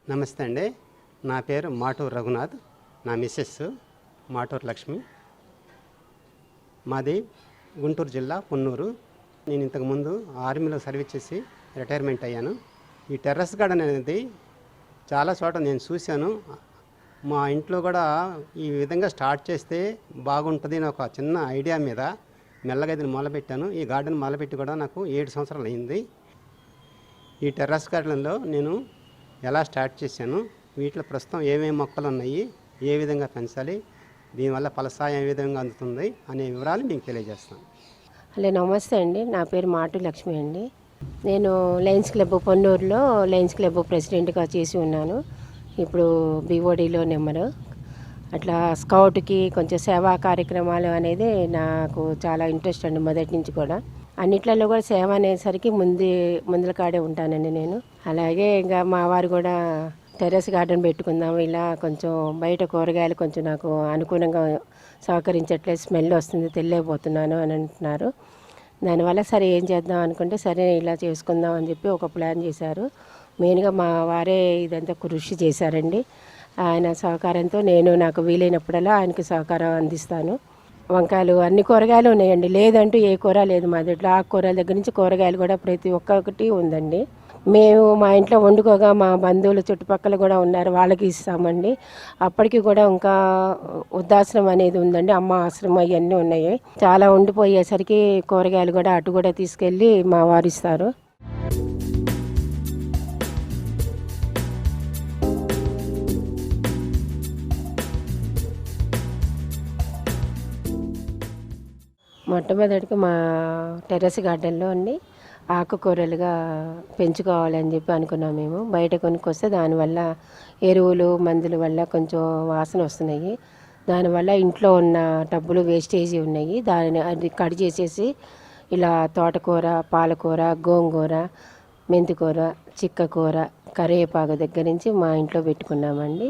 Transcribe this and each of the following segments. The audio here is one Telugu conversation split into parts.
నమస్తే అండి. నా పేరు మాటూరు రఘునాథ్. నా మిస్సెస్ మాటూరు లక్ష్మి. మాది గుంటూరు జిల్లా పొన్నూరు. నేను ఇంతకుముందు ఆర్మీలో సర్వీస్ చేసి రిటైర్మెంట్ అయ్యాను. ఈ టెర్రస్ గార్డెన్ అనేది చాలా చోట నేను చూశాను. మా ఇంట్లో కూడా ఈ విధంగా స్టార్ట్ చేస్తే బాగుంటుంది అని ఒక చిన్న ఐడియా మీద మెల్లగా ఇది మొదలుపెట్టాను. ఈ గార్డెన్ మొదలుపెట్టి కూడా నాకు 7 సంవత్సరాలు అయింది. ఈ టెర్రస్ గార్డెన్లో నేను ఎలా స్టార్ట్ చేశాను, వీటిలో ప్రస్తుతం ఏమేమి మొక్కలు ఉన్నాయి, ఏ విధంగా పెంచాలి, దీనివల్ల ఫలసాయం ఏ విధంగా అందుతుంది అనే వివరాలు మీకు తెలియజేస్తాను. హలో, నమస్తే అండి. నా పేరు మాటు లక్ష్మి అండి. నేను లయన్స్ క్లబ్ పొన్నూరులో లయన్స్ క్లబ్ ప్రెసిడెంట్గా చేసి ఉన్నాను. ఇప్పుడు బీఓడిలో నెంబరు. అట్లా స్కౌట్కి కొంచెం సేవా కార్యక్రమాలు అనేది నాకు చాలా ఇంట్రెస్ట్ అండి, మొదటి నుంచి కూడా. అన్నిట్లలో కూడా సేవ అనేసరికి ముందుల కాడే ఉంటానండి నేను. అలాగే ఇంకా మా వారు కూడా టెర్రస్ గార్డెన్ పెట్టుకుందాం, ఇలా కొంచెం బయట కూరగాయలు కొంచెం నాకు అనుకూలంగా సహకరించట్లేదు, స్మెల్ వస్తుంది, తెలియపోతున్నాను అని అంటున్నారు. దానివల్ల సరే ఏం చేద్దాం అనుకుంటే సరే ఇలా చేసుకుందాం అని చెప్పి ఒక ప్లాన్ చేశారు. మెయిన్గా మా వారే ఇదంతా కృషి చేశారండి. ఆయన సహకారంతో నేను నాకు వీలైనప్పుడల్లా ఆయనకి సహకారం అందిస్తాను. వంకాయలు అన్ని కూరగాయలు ఉన్నాయండి, లేదంటూ ఏ కూర లేదు మా దగ్గర. ఆకుకూరల దగ్గర నుంచి కూరగాయలు కూడా ప్రతి ఒక్కటి ఉందండి. మేము మా ఇంట్లో వండుకోగా మా బంధువులు చుట్టుపక్కల కూడా ఉన్నారు, వాళ్ళకి ఇస్తామండి. అప్పటికి కూడా ఇంకా వృద్ధాశ్రమం అనేది ఉందండి, అమ్మ ఆశ్రమం ఇవన్నీ ఉన్నాయి. చాలా ఉండిపోయేసరికి కూరగాయలు కూడా అటు కూడా తీసుకెళ్ళి మా వారు ఇస్తారు. మొట్టమొదటిగా మా టెర్రస్ గార్డెన్లో అండి ఆకుకూరలుగా పెంచుకోవాలని చెప్పి అనుకున్నాం. మేము బయట కొనుక్కొస్తే దానివల్ల ఎరువులు మందుల వల్ల కొంచెం వాసన వస్తున్నాయి. దానివల్ల ఇంట్లో ఉన్న టబ్బులు వేస్టేజీ ఉన్నాయి, అది కట్ చేసేసి ఇలా తోటకూర, పాలకూర, గోంగూర, మెంతికూర, చిక్కకూర, కరివేపాకు దగ్గర నుంచి మా ఇంట్లో పెట్టుకున్నామండి.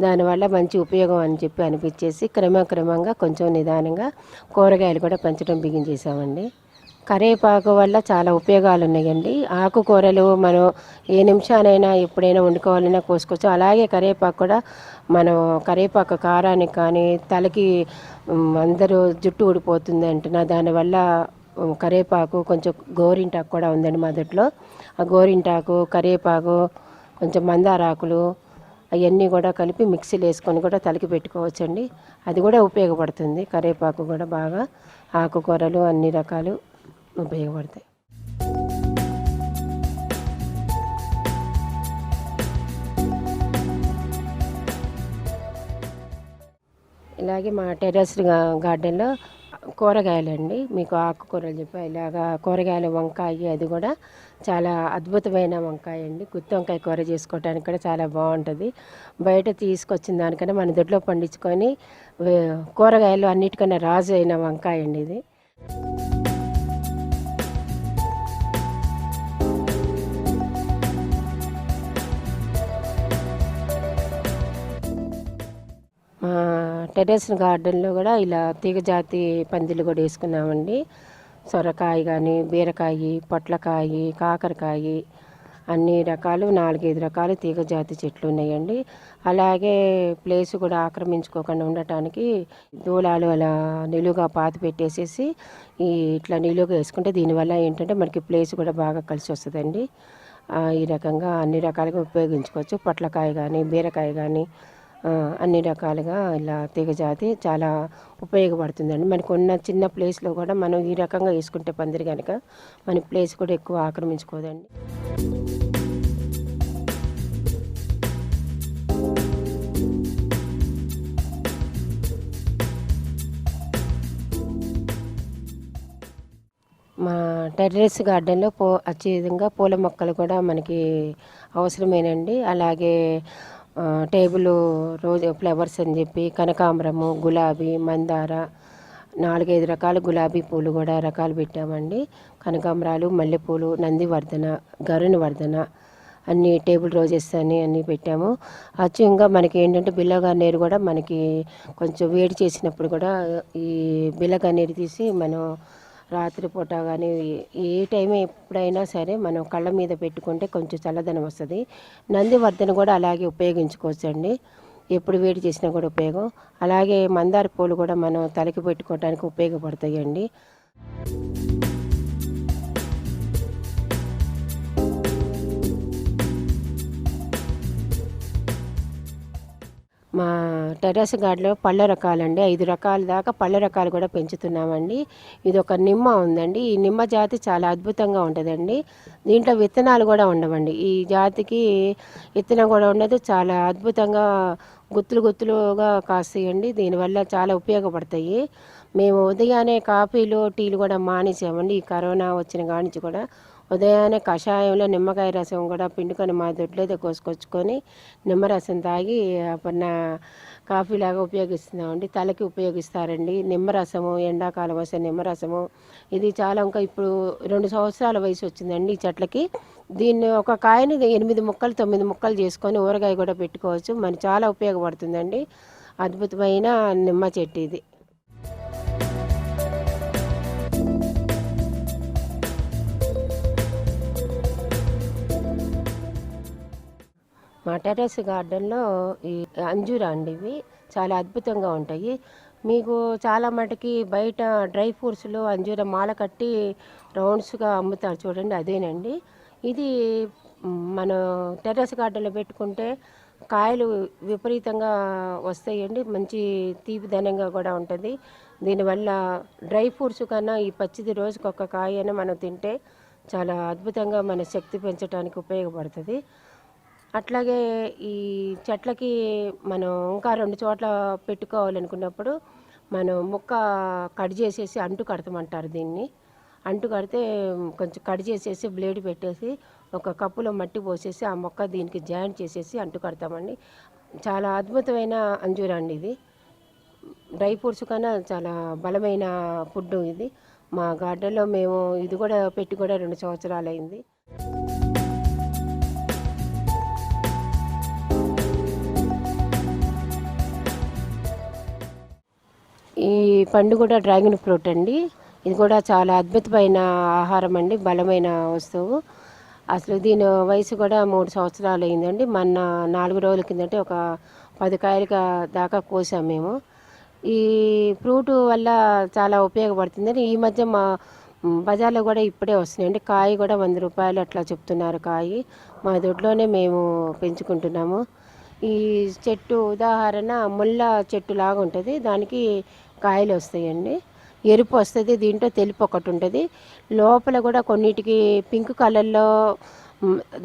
దానివల్ల మంచి ఉపయోగం అని చెప్పి అనిపించేసి క్రమక్రమంగా కొంచెం నిదానంగా కూరగాయలు కూడా పెంచడం బిగించేసామండి. కరివేపాకు వల్ల చాలా ఉపయోగాలు ఉన్నాయండి. ఆకుకూరలు మనం ఏ నిమిషానైనా ఎప్పుడైనా వండుకోవాలన్నా కోసుకోవచ్చు. అలాగే కరివేపాకు కూడా మనం కరివేపాకు కారానికి కానీ తలకి అందరూ జుట్టు ఊడిపోతుంది అంటున్నా, దానివల్ల కరివేపాకు కొంచెం గోరింటాకు కూడా ఉందండి మా దొడ్లో. ఆ గోరింటాకు, కరివేపాకు, కొంచెం మందారాకులు అవన్నీ కూడా కలిపి మిక్సీలో వేసుకొని కూడా తలకి పెట్టుకోవచ్చండి. అది కూడా ఉపయోగపడుతుంది. కరివేపాకు కూడా బాగా ఆకుకూరలు అన్ని రకాలు ఉపయోగపడతాయి. ఇలాగే మా టెర్రస్ గార్డెన్లో కూరగాయలండి, మీకు ఆకుకూరలు చెప్పి ఇలాగా కూరగాయల వంకాయ, అది కూడా చాలా అద్భుతమైన వంకాయ అండి. గుత్తి వంకాయ కూర చేసుకోవడానికి కూడా చాలా బాగుంటుంది. బయట తీసుకొచ్చిన దానికన్నా మన దొడ్లో పండించుకొని కూరగాయలు అన్నిటికన్నా రాజు అయిన వంకాయ అండి ఇది. మా టెర్రస్ గార్డెన్లో కూడా ఇలా తీగజాతి పందిళ్ళు కూడా వేసుకున్నామండి. సొరకాయ కానీ, బీరకాయ, పొట్లకాయ, కాకరకాయ, అన్ని రకాలు 4-5 రకాలు తీగజాతి చెట్లు ఉన్నాయండి. అలాగే ప్లేస్ కూడా ఆక్రమించుకోకుండా ఉండటానికి దూలాలు అలా నిలువుగా పాతి పెట్టేసేసి ఇట్లా నిలువుగా వేసుకుంటే దీనివల్ల ఏంటంటే మనకి ప్లేస్ కూడా బాగా కలిసి వస్తుందండి. ఈ రకంగా అన్ని రకాలుగా ఉపయోగించుకోవచ్చు. పొట్లకాయ కానీ, బీరకాయ కానీ అన్ని రకాలుగా ఇలా తీగజాతి చాలా ఉపయోగపడుతుందండి. మనకు ఉన్న చిన్న ప్లేస్లో కూడా మనం ఈ రకంగా వేసుకుంటే పందిరి కనుక మన ప్లేస్ కూడా ఎక్కువ ఆక్రమించుకోదండి. మా టెర్రస్ గార్డెన్లో వచ్చే విధంగా పూల మొక్కలు కూడా మనకి అవసరమేనండి. అలాగే టేబుల్ రోజు ఫ్లవర్స్ అని చెప్పి కనకాంబరము, గులాబీ, మందార, 4-5 రకాల గులాబీ పూలు కూడా రకాలు పెట్టామండి. కనకాంబరాలు, మల్లెపూలు, నందివర్ధన, గరుణవర్ధన, అన్ని టేబుల్ రోజెస్ అని అన్నీ పెట్టాము. అచ్చంగా మనకి ఏంటంటే బిల్లగన్నేరు కూడా మనకి కొంచెం వేడి చేసినప్పుడు కూడా ఈ బిల్లగన్నేరు తీసి మనం రాత్రిపూట కానీ ఏ టైం ఎప్పుడైనా సరే మనం కళ్ళ మీద పెట్టుకుంటే కొంచెం చల్లదనం వస్తుంది. నందివర్ధన కూడా అలాగే ఉపయోగించుకోవచ్చండి, ఎప్పుడు వేడి చేసినా కూడా ఉపయోగం. అలాగే మందార పూలు కూడా మనం తలకి పెట్టుకోవడానికి ఉపయోగపడతాయండి. మా టెర్రస్ గార్డెన్లో పళ్ళ రకాలండి 5 రకాల దాకా పళ్ళ రకాలు కూడా పెంచుతున్నామండి. ఇది ఒక నిమ్మ ఉందండి. ఈ నిమ్మ జాతి చాలా అద్భుతంగా ఉంటుందండి. దీంట్లో విత్తనాలు కూడా ఉండవండి. ఈ జాతికి విత్తనం కూడా ఉండదు. చాలా అద్భుతంగా గుత్తులు గుత్తులుగా కాస్తాయండి. దీనివల్ల చాలా ఉపయోగపడతాయి. మేము ఉదయాన్నే కాఫీలు టీలు కూడా మానేసామండి. ఈ కరోనా వచ్చిన కాడి నుంచి కూడా ఉదయాన్నే కషాయంలో నిమ్మకాయ రసం కూడా పిండుకొని మా దొడ్లేదో కోసుకొచ్చుకొని నిమ్మరసం తాగి అప్పుడు కాఫీలాగా ఉపయోగిస్తున్నామండి. తలకి ఉపయోగిస్తారండి నిమ్మరసము. ఎండాకాలం వస్తే నిమ్మరసము ఇది చాలా, ఇంకా ఇప్పుడు 2 సంవత్సరాల వయసు వచ్చిందండి ఈ చెట్లకి. దీన్ని ఒక కాయని 8 ముక్కలు 9 ముక్కలు చేసుకొని ఊరగాయ కూడా పెట్టుకోవచ్చు. మనకి చాలా ఉపయోగపడుతుందండి. అద్భుతమైన నిమ్మ చెట్టు ఇది. మా టెర్రస్ గార్డెన్లో ఈ అంజూరా అండి, ఇవి చాలా అద్భుతంగా ఉంటాయి. మీకు చాలా మటుకి బయట డ్రై ఫ్రూట్స్లో అంజూరా మాల కట్టి రౌండ్స్గా అమ్ముతారు చూడండి, అదేనండి ఇది. మన టెర్రస్ గార్డెన్లో పెట్టుకుంటే కాయలు విపరీతంగా వస్తాయండి. మంచి తీపిదనంగా కూడా ఉంటుంది. దీనివల్ల డ్రై ఫ్రూట్స్ కన్నా ఈ పచ్చిది రోజుకొక కాయ అయినా మనం తింటే చాలా అద్భుతంగా మన శక్తి పెంచడానికి ఉపయోగపడుతుంది. అట్లాగే ఈ చెట్లకి మనం ఇంకా 2 చోట్ల పెట్టుకోవాలనుకున్నప్పుడు మనం మొక్క కట్ చేసేసి అంటు కడతామంటారు దీన్ని. అంటు కడితే కొంచెం కట్ చేసేసి బ్లేడ్ పెట్టేసి ఒక కప్పులో మట్టి పోసేసి ఆ మొక్క దీనికి జాయింట్ చేసేసి అంటు కడతామండి. చాలా అద్భుతమైన అంజూరా అండి ఇది. డ్రై ఫ్రూట్స్ కన్నా చాలా బలమైన ఫుడ్ ఇది. మా గార్డెన్లో మేము ఇది కూడా పెట్టి కూడా 2 సంవత్సరాలు అయింది. ఈ పండు కూడా డ్రాగన్ ఫ్రూట్ అండి. ఇది కూడా చాలా అద్భుతమైన ఆహారం అండి, బలమైన వస్తువు. అసలు దీని వయసు కూడా 3 సంవత్సరాలు అయిందండి. మొన్న 4 రోజుల కిందటే ఒక 10 కాయల దాకా కోసాం మేము. ఈ ఫ్రూట్ వల్ల చాలా ఉపయోగపడుతుందని ఈ మధ్య మా బజార్లో కూడా ఇప్పుడే వస్తున్నాయండి. కాయ కూడా 100 రూపాయలు అట్లా చెప్తున్నారు కాయ. మా దొడ్లోనే మేము పెంచుకుంటున్నాము. ఈ చెట్టు ఉదాహరణ ముళ్ళ చెట్టు లాగా ఉంటుంది, దానికి కాయలు వస్తాయండి. ఎరుపు వస్తుంది, దీంట్లో తెలుపు ఒకటి ఉంటుంది. లోపల కూడా కొన్నిటికి పింక్ కలర్లో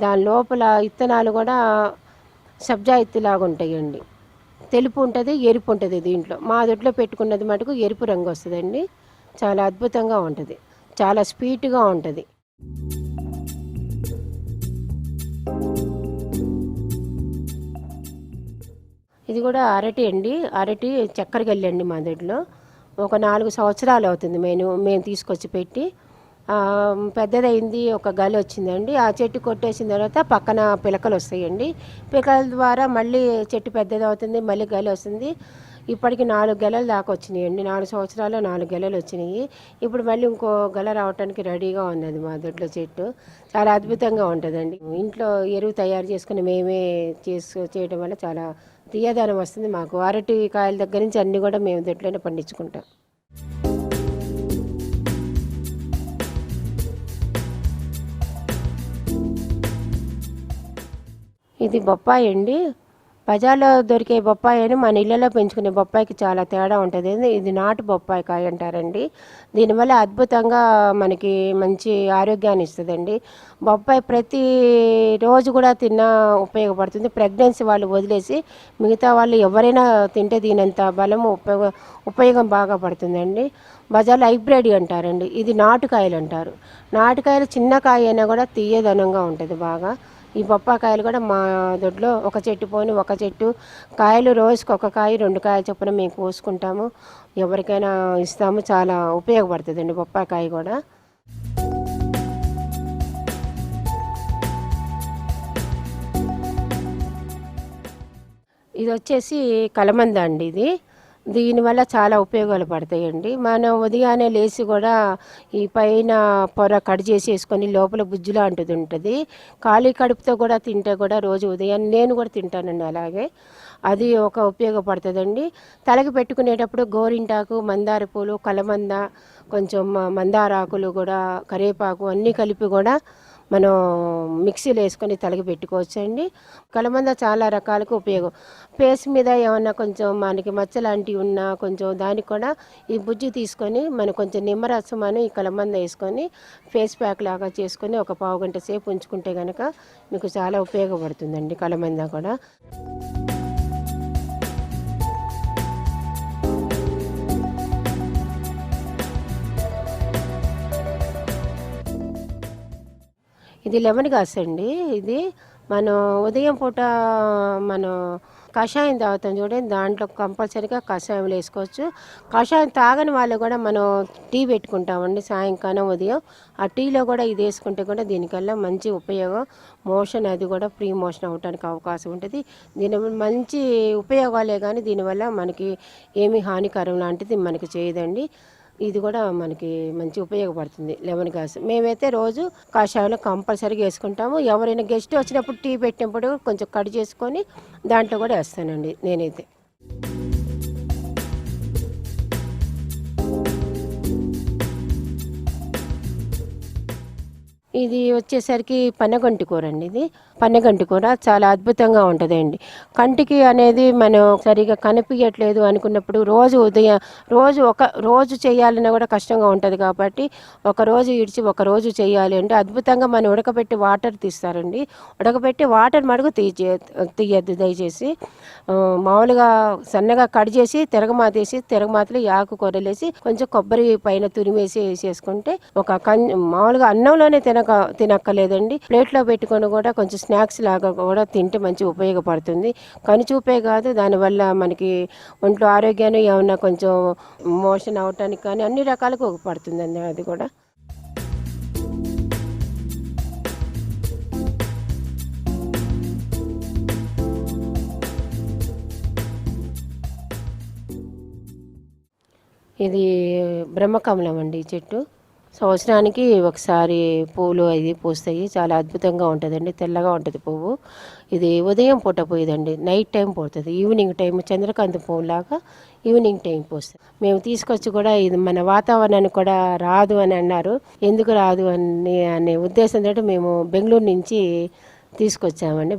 దాని లోపల విత్తనాలు కూడా సబ్జా ఇత్తులాగా ఉంటాయండి. తెలుపు ఉంటుంది, ఎరుపు ఉంటుంది. దీంట్లో మా దొడ్లో పెట్టుకున్నది మటుకు ఎరుపు రంగు వస్తుందండి. చాలా అద్భుతంగా ఉంటుంది, చాలా స్వీట్గా ఉంటుంది. ఇది కూడా అరటి అండి. అరటి చక్కెర గల్లి అండి మా దొడ్లో. ఒక 4 సంవత్సరాలు అవుతుంది మేము తీసుకొచ్చి పెట్టి. పెద్దదైంది, ఒక గలి వచ్చిందండి. ఆ చెట్టు కొట్టేసిన తర్వాత పక్కన పిలకలు వస్తాయండి. పిలకల ద్వారా మళ్ళీ చెట్టు పెద్దది అవుతుంది, మళ్ళీ గలి వస్తుంది. ఇప్పటికి 4 గెలలు దాకా వచ్చినాయండి. 4 సంవత్సరాలు 4 గెలలు వచ్చినాయి. ఇప్పుడు మళ్ళీ ఇంకో గెల రావడానికి రెడీగా ఉన్నది మా దొడ్లో చెట్టు. చాలా అద్భుతంగా ఉంటుందండి. ఇంట్లో ఎరువు తయారు చేసుకుని మేమే చేయడం వల్ల చాలా తీయదనం వస్తుంది మాకు. అరటి కాయల దగ్గర నుంచి అన్నీ కూడా మేము దొడ్లోనే పండించుకుంటాం. ఇది బొప్పాయి అండి. బజార్లో దొరికే బొప్పాయి అని మన ఇళ్ళలో పెంచుకునే బొప్పాయికి చాలా తేడా ఉంటుంది. ఇది నాటు బొప్పాయి కాయ అంటారండి. దీనివల్ల అద్భుతంగా మనకి మంచి ఆరోగ్యాన్ని ఇస్తుందండి. బొప్పాయి ప్రతి రోజు కూడా తిన్నా ఉపయోగపడుతుంది. ప్రెగ్నెన్సీ వాళ్ళు వదిలేసి మిగతా వాళ్ళు ఎవరైనా తింటే దీనంత బలము ఉపయోగం బాగా పడుతుందండి. బజార్లో హైబ్రిడ్ అంటారండి, ఇది నాటుకాయలు అంటారు. నాటుకాయలు చిన్న కాయ అయినా కూడా తీయదనంగా ఉంటుంది బాగా. ఈ బొప్పాకాయలు కూడా మా దొడ్లో ఒక చెట్టు పోని ఒక చెట్టు కాయలు, రోజుకి ఒక కాయ 2 కాయలు చొప్పున మేము కోసుకుంటాము, ఎవరికైనా ఇస్తాము. చాలా ఉపయోగపడుతుందండి బొప్పాకాయ కూడా. ఇది వచ్చేసి కలమంద అండి. ఇది దీనివల్ల చాలా ఉపయోగాలు పడతాయండి. మనం ఉదయాన్నే లేచి కూడా ఈ పైన పొర కట్ చేసేసుకొని లోపల బుజ్జు లాంటిది ఉంటుంది. ఖాళీ కడుపుతో కూడా తింటే కూడా రోజు ఉదయం నేను కూడా తింటానండి అలాగే. అది ఒక ఉపయోగపడుతుందండి. తలకి పెట్టుకునేటప్పుడు గోరింటాకు, మందార పూలు, కలమంద, కొంచెం మందార ఆకులు కూడా, కరివేపాకు అన్నీ కలిపి కూడా మనం మిక్సీలో వేసుకొని తలకి పెట్టుకోవచ్చండి. కలమంద చాలా రకాలకు ఉపయోగం. ఫేస్ మీద ఏమన్నా కొంచెం మనకి మచ్చ లాంటివి ఉన్నా కొంచెం దానికి కూడా ఈ బుజ్జి తీసుకొని మనం కొంచెం నిమ్మరసం అని ఈ కలమంద వేసుకొని ఫేస్ ప్యాక్ లాగా చేసుకొని ఒక పావు గంట సేపు ఉంచుకుంటే కనుక మీకు చాలా ఉపయోగపడుతుందండి కలమంద కూడా. ఇది లెమన్ గ్రాస్ అండి. ఇది మనం ఉదయం పూట మనం కషాయం తాగుతాం చూడండి, దాంట్లో కంపల్సరీగా కషాయంలో వేసుకోవచ్చు. కషాయం తాగని వాళ్ళు కూడా మనం టీ పెట్టుకుంటామండి సాయంకాలం ఉదయం. ఆ టీలో కూడా ఇది వేసుకుంటే కూడా దీనికల్లా మంచి ఉపయోగం. మోషన్ అది కూడా ఫ్రీ మోషన్ అవడానికి అవకాశం ఉంటుంది. దీని మంచి ఉపయోగాలే కానీ దీనివల్ల మనకి ఏమీ హానికరం లాంటిది మనకి చేయదండి. ఇది కూడా మనకి మంచి ఉపయోగపడుతుంది లెమన్ గ్రాస్. మేమైతే రోజు కషాయంలో కంపల్సరీగా వేసుకుంటాము. ఎవరైనా గెస్ట్ వచ్చినప్పుడు టీ పెట్టినప్పుడు కొంచెం కట్ చేసుకొని దాంట్లో కూడా వేస్తానండి నేనైతే. ఇది వచ్చేసరికి పన్నగంటి కూర అండి. ఇది పన్నగంటి కూర చాలా అద్భుతంగా ఉంటుందండి. కంటికి అనేది మనం సరిగా కనిపించట్లేదు అనుకున్నప్పుడు రోజు ఉదయం రోజు చేయాలన్నా కూడా కష్టంగా ఉంటుంది కాబట్టి ఒక రోజు ఇడిచి ఒక రోజు చేయాలి అంటే అద్భుతంగా మనం ఉడకబెట్టి వాటర్ తీస్తారండి. ఉడకబెట్టి వాటర్ మడుగు తీయద్దు దయచేసి. మామూలుగా సన్నగా కట్ చేసి తిరగమాతేసి తిరగమాతలో ఆకు కూరలేసి కొంచెం కొబ్బరి పైన తురిమేసి వేసేసుకుంటే మామూలుగా అన్నంలోనే తినక్కర్లేదండి. ప్లేట్లో పెట్టుకొని కూడా కొంచెం స్నాక్స్ లాగా కూడా తింటే మంచి ఉపయోగపడుతుంది. కనుచూపే కాదు, దానివల్ల మనకి ఒంట్లో ఆరోగ్యాన్ని ఏమన్నా కొంచెం మోషన్ అవటానికి కానీ అన్ని రకాలుగా ఉపయోగపడుతుందండి అది కూడా. ఇది బ్రహ్మకమలం అండి. ఈ చెట్టు సంవత్సరానికి ఒకసారి పూలు అవి పూస్తాయి. చాలా అద్భుతంగా ఉంటుందండి. తెల్లగా ఉంటుంది పువ్వు. ఇది ఉదయం పూట పోయేదండి, నైట్ టైం పోతుంది. ఈవినింగ్ టైం చంద్రకాంత పువ్వులాగా ఈవినింగ్ టైం పోస్తుంది. మేము తీసుకొచ్చి కూడా ఇది మన వాతావరణానికి కూడా రాదు అని అన్నారు. ఎందుకు రాదు అనే ఉద్దేశంతో మేము బెంగళూరు నుంచి తీసుకొచ్చామండి.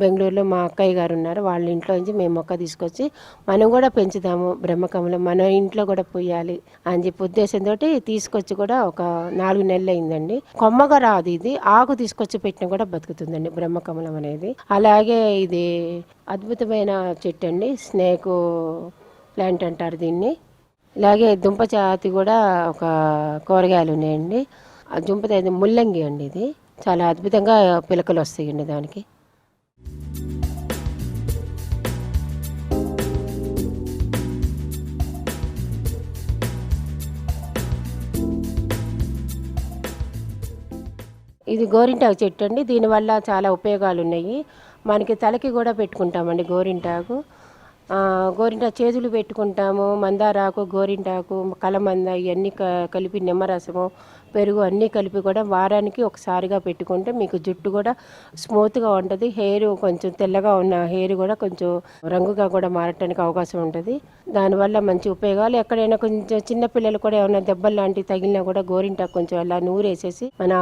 బెంగళూరులో మా అక్కయ్య గారు ఉన్నారు, వాళ్ళ ఇంట్లో నుంచి మేము మొక్క తీసుకొచ్చి మనం కూడా పెంచుదాము, బ్రహ్మకమలం మన ఇంట్లో కూడా పోయాలి అని చెప్పి ఉద్దేశంతో తీసుకొచ్చి కూడా ఒక 4 నెలలు అయిందండి. కొమ్మగా రాదు, ఇది ఆకు తీసుకొచ్చి పెట్టినా కూడా బతుకుతుందండి బ్రహ్మకమలం అనేది. అలాగే ఇది అద్భుతమైన చెట్టు అండి, స్నేక్ ప్లాంట్ అంటారు దీన్ని. ఇలాగే దుంప జాతి కూడా ఒక కూరగాయలు ఉన్నాయండి. ఆ దుంప ముల్లంగి అండి. ఇది చాలా అద్భుతంగా పిలకలు వస్తాయండి దానికి. ఇది గోరింటాకు చెట్టు అండి. దీనివల్ల చాలా ఉపయోగాలు ఉన్నాయి. మనకి తలకి కూడా పెట్టుకుంటామండి గోరింటాకు. చేతులు పెట్టుకుంటాము. మందారాకు, గోరింటాకు, కలమంద ఇవన్నీ కలిపి నిమ్మరసము, పెరుగు అన్నీ కలిపి కూడా వారానికి ఒకసారిగా పెట్టుకుంటే మీకు జుట్టు కూడా స్మూత్గా ఉంటుంది. హెయిర్ కొంచెం తెల్లగా ఉన్న హెయిర్ కూడా కొంచెం రంగుగా కూడా మారటానికి అవకాశం ఉంటుంది. దానివల్ల మంచి ఉపయోగాలు. ఎక్కడైనా కొంచెం చిన్నపిల్లలు కూడా ఏమైనా దెబ్బలు లాంటివి తగిలినా కూడా గోరింటాకు కొంచెం అలా నూరేసేసి మన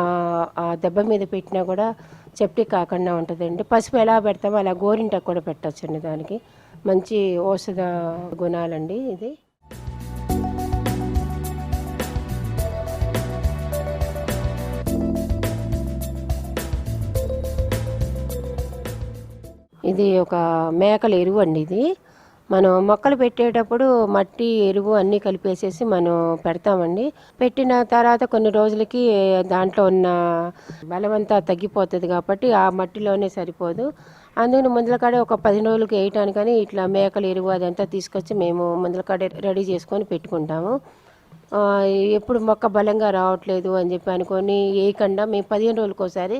ఆ దెబ్బ మీద పెట్టినా కూడా సెప్టిక్ కాకుండా ఉంటుందండి. పసుపు ఎలా పెడతామో అలా గోరింటాకు కూడా పెట్టచ్చండి. దానికి మంచి ఔషధ గుణాలండి ఇది. ఇది ఒక మేకల ఎరువు అండి. ఇది మనం మొక్కలు పెట్టేటప్పుడు మట్టి, ఎరువు అన్నీ కలిపేసేసి మనం పెడతామండి. పెట్టిన తర్వాత కొన్ని రోజులకి దాంట్లో ఉన్న బలమంతా తగ్గిపోతుంది కాబట్టి ఆ మట్టిలోనే సరిపోదు. అందుకని ముందలకాడే ఒక 10 రోజులకి వేయటానికని ఇట్లా మేకల ఎరువు అదంతా తీసుకొచ్చి మేము ముందలకాడే రెడీ చేసుకొని పెట్టుకుంటాము. ఎప్పుడు మొక్క బలంగా రావట్లేదు అని చెప్పి అనుకొని వేయకుండా మేము 15 రోజులకు ఒకసారి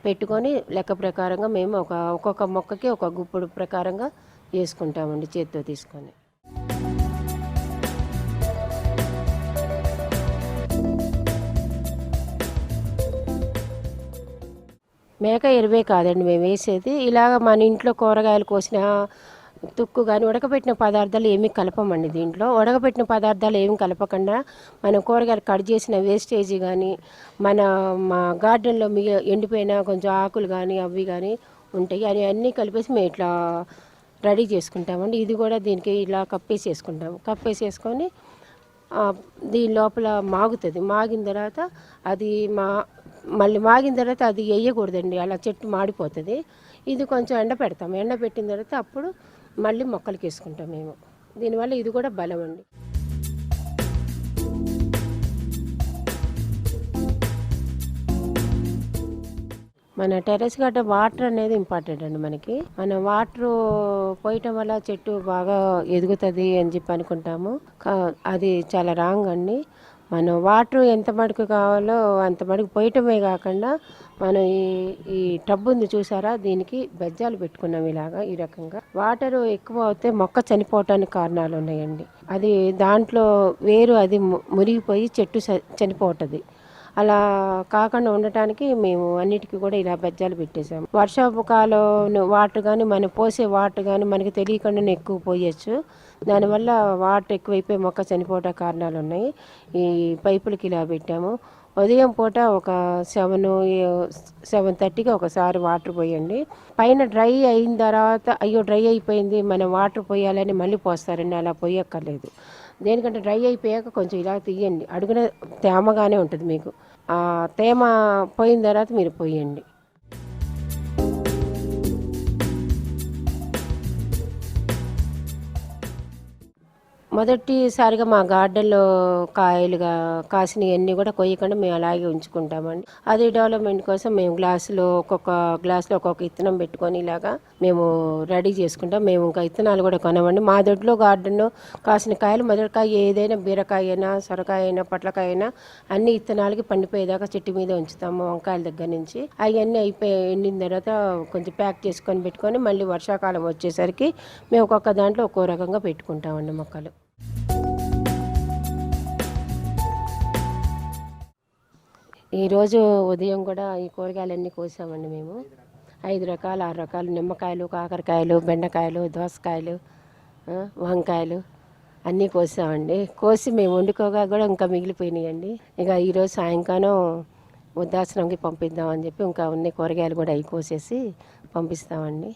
పెట్టుకొని లెక్క ప్రకారంగా మేము ఒక్కొక్క మొక్కకి ఒక గుప్పుడు ప్రకారంగా వేసుకుంటామండి చేతితో తీసుకొని. మేక ఎరువే కాదండి మేము వేసేది. ఇలాగ మన ఇంట్లో కూరగాయలు కోసిన తుక్కు కానీ ఉడకబెట్టిన పదార్థాలు ఏమీ కలపమండి. దీంట్లో ఉడకబెట్టిన పదార్థాలు ఏమి కలపకుండా మనం కూరగాయలు కట్ చేసిన వేస్టేజ్ కానీ మా గార్డెన్లో ఎండిపోయిన కొంచెం ఆకులు కానీ అవి కానీ ఉంటాయి, అవి అన్నీ కలిపేసి మేము ఇట్లా రెడీ చేసుకుంటామండి. ఇది కూడా దీనికి ఇలా కప్పేసేసుకుంటాము. కప్పేసేసుకొని దీని లోపల మాగుతుంది. మాగిన తర్వాత అది మళ్ళీ మాగిన తర్వాత అది వేయకూడదండి, అలా చెట్టు మాడిపోతుంది. ఇది కొంచెం ఎండ పెడతాం. ఎండ పెట్టిన తర్వాత అప్పుడు మళ్ళీ మొక్కలకి వేసుకుంటాం మేము. దీనివల్ల ఇది కూడా బలం అండి. మన టెర్రస్ గార్డెన్ వాటర్ అనేది ఇంపార్టెంట్ అండి మనకి. మనం వాటర్ పోయటం వల్ల చెట్టు బాగా ఎదుగుతుంది అని చెప్పి అనుకుంటాము. అది చాలా రాంగ్ అండి. మనం వాటర్ ఎంత మటుకు కావాలో అంత మటుకు పోయటమే కాకుండా మనం ఈ టబ్ ఉంది చూసారా, దీనికి బెజ్జాలు పెట్టుకున్నాం ఇలాగా. ఈ రకంగా వాటర్ ఎక్కువ అవుతే మొక్క చనిపోవటానికి కారణాలు ఉన్నాయండి. అది దాంట్లో వేరు అది మురిగిపోయి చెట్టు చనిపోతుంది. అలా కాకుండా ఉండటానికి మేము అన్నిటికీ కూడా ఇలా బెజ్జాలు పెట్టేసాము. వర్షాపు కాలం వాటర్ కానీ మనం పోసే వాటర్ కానీ మనకి తెలియకుండానే ఎక్కువ పోయచ్చు. దానివల్ల వాటర్ ఎక్కువైపోయి మొక్క చనిపోవటం కారణాలు ఉన్నాయి. ఈ పైపులకి ఇలా పెట్టాము. ఉదయం పూట ఒక 7:30కి ఒకసారి వాటర్ పోయండి. పైన డ్రై అయిన తర్వాత అయ్యో డ్రై అయిపోయింది మనం వాటర్ పోయాలని మళ్ళీ పోస్తారండి. అలా పోయక్కర్లేదు. దేనికంటే డ్రై అయిపోయాక కొంచెం ఇలా తీయండి. అడుగున తేమగానే ఉంటుంది మీకు. ఆ తేమ పోయిన తర్వాత మీరు పోయండి. మొదటిసారిగా మా గార్డెన్లో కాయలుగా కాసినవన్నీ కూడా కొయ్యకుండా మేము అలాగే ఉంచుకుంటామండి. అది డెవలప్మెంట్ కోసం మేము ఒక్కొక్క గ్లాసులో ఒక్కొక్క విత్తనం పెట్టుకొని ఇలాగా మేము రెడీ చేసుకుంటాం. మేము ఇంకా విత్తనాలు కూడా కొనమండి. మా దొడ్లో గార్డెన్లో కాసిన కాయలు మొదటికాయ ఏదైనా బీరకాయ అయినా సొరకాయ అయినా పొట్లకాయ అయినా అన్ని విత్తనాలకి పండిపోయేదాకా చెట్టు మీద ఉంచుతాము. వంకాయల దగ్గర నుంచి అవన్నీ ఎండిన తర్వాత కొంచెం ప్యాక్ చేసుకొని పెట్టుకొని మళ్ళీ వర్షాకాలం వచ్చేసరికి మేము ఒక్కొక్క దాంట్లో ఒక్కో రకంగా పెట్టుకుంటామండి మొక్కలు. ఈరోజు ఉదయం కూడా ఈ కూరగాయలన్నీ కోసామండి మేము. 5 రకాలు 6 రకాలు నిమ్మకాయలు, కాకరకాయలు, బెండకాయలు, దోసకాయలు, వంకాయలు అన్నీ కోసామండి. కోసి మేము వండుకోగా కూడా ఇంకా మిగిలిపోయినాయండి. ఇక ఈరోజు సాయంకాలం వృద్ధాశ్రమంకి పంపిద్దామని చెప్పి ఇంకా ఉన్న కూరగాయలు కూడా అవి కోసేసి పంపిస్తామండి.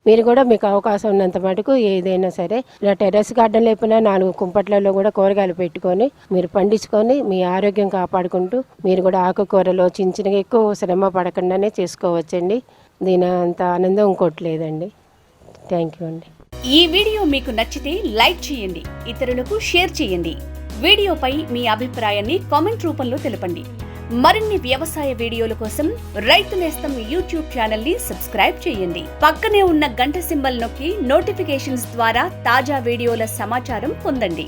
మీరు కూడా మీకు అవకాశం ఉన్నంత మటుకు ఏదైనా సరే ఇలా టెర్రస్ గార్డెన్ లేకపోయినా 4 కుంపట్లలో కూడా కూరగాయలు పెట్టుకొని మీరు పండించుకొని మీ ఆరోగ్యం కాపాడుకుంటూ మీరు కూడా ఆకుకూరలో చిన్నగా ఎక్కువ శ్రమ పడకుండానే చేసుకోవచ్చండి. దీని అంత ఆనందం ఇంకోటి లేదండి. థ్యాంక్ యూ అండి. ఈ వీడియో మీకు నచ్చితే లైక్ చేయండి, ఇతరులకు షేర్ చేయండి. వీడియోపై మీ అభిప్రాయాన్ని కామెంట్ రూపంలో తెలపండి. మరిన్ని వ్యవసాయ వీడియోల కోసం రైతునేస్తం యూట్యూబ్ ఛానల్ ని సబ్స్క్రైబ్ చేయండి. పక్కనే ఉన్న గంట సింబల్ నొక్కి నోటిఫికేషన్స్ ద్వారా తాజా వీడియోల సమాచారం పొందండి.